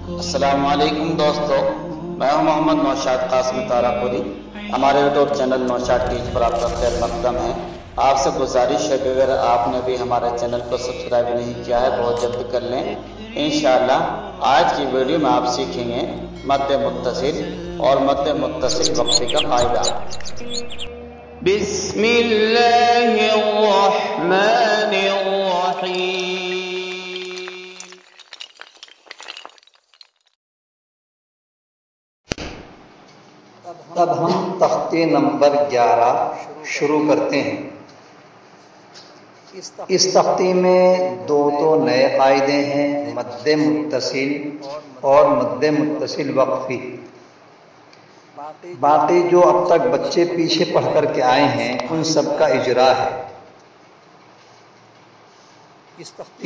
السلام علیکم دوستو، میں ہوں محمد نوشاد قاسمی تارپوری۔ ہمارے یوٹیوب چینل نوشاد ٹیچ پر آپ کا خیر مقدم ہے۔ آپ سے گزارش ہے کہ اگر آپ نے بھی ہمارے چینل کو سبسکرائب نہیں کیا ہے بہت جلد کر لیں۔ انشاءاللہ آج کی ویڈیو میں آپ سیکھیں گے مد متصل اور مد متصل وقفی کا قاعدہ۔ بسم اللہ الرحمن الرحیم۔ اب ہم تختی نمبر 11 شروع کرتے ہیں۔ اس تختی میں دو نئے قاعدے ہیں، مد متصل اور مد متصل وقفی۔ باقی جو اب تک بچے پیچھے پڑھ کر کے آئے ہیں ان سب کا اجرا ہے۔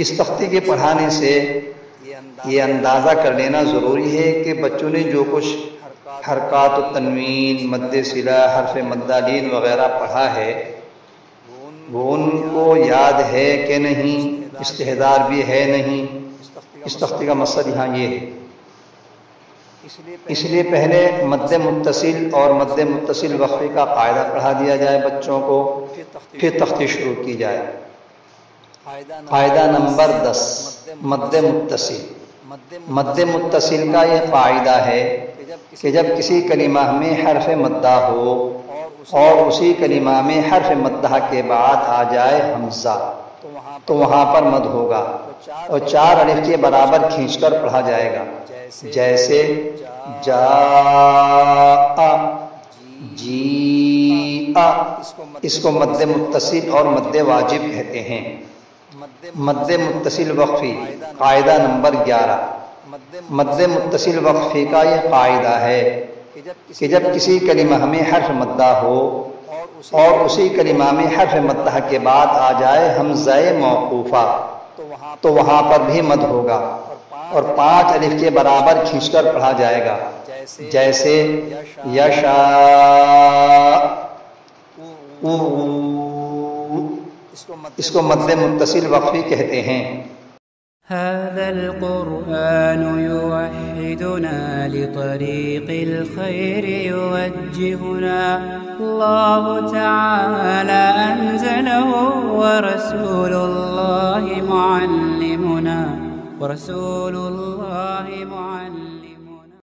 اس تختی کے پڑھانے سے یہ اندازہ کر لینا ضروری ہے کہ بچوں نے جو کچھ حرکات و تنوین، مد صلہ، حرف مدالین وغیرہ پڑھا ہے وہ ان کو یاد ہے کہ نہیں، استحضار بھی ہے نہیں۔ اس تختی کا مقصد یہاں یہ ہے۔ اس لیے پہلے مد متصل اور مد متصل وقفی کا قاعدہ پڑھا دیا جائے بچوں کو، پھر تختی شروع کی جائے۔ قاعدہ نمبر 10، مد متصل۔ مد متصل کا یہ قاعدہ ہے کہ جب کسی کلمہ میں حرف مدہ ہو اور اسی کلمہ میں حرف مدہ کے بعد آ جائے حمزہ تو وہاں پر مد ہوگا اور 4 الف کے برابر کھینچ کر پڑھا جائے گا، جیسے جاء، جیء۔ اس کو مد متصل اور مد واجب کہتے ہیں۔ مد متصل وقفی، قاعدہ نمبر 11۔ مد متصل وقفی کا یہ قاعدہ ہے کہ جب کسی کلمہ میں حرف مدہ ہو اور اسی کلمہ میں حرف مدہ کے بعد آ جائے حمزہ موقوفہ تو وہاں پر بھی مد ہوگا اور 5 الف کے برابر کھینچ کر پڑھا جائے گا، جیسے یشاء۔ اس کو مد متصل وقفی کہتے ہیں۔ هذا القرآن يوحدنا لطريق الخير يوجهنا، الله تعالى أنزله ورسول الله معلمنا، ورسول الله معلمنا۔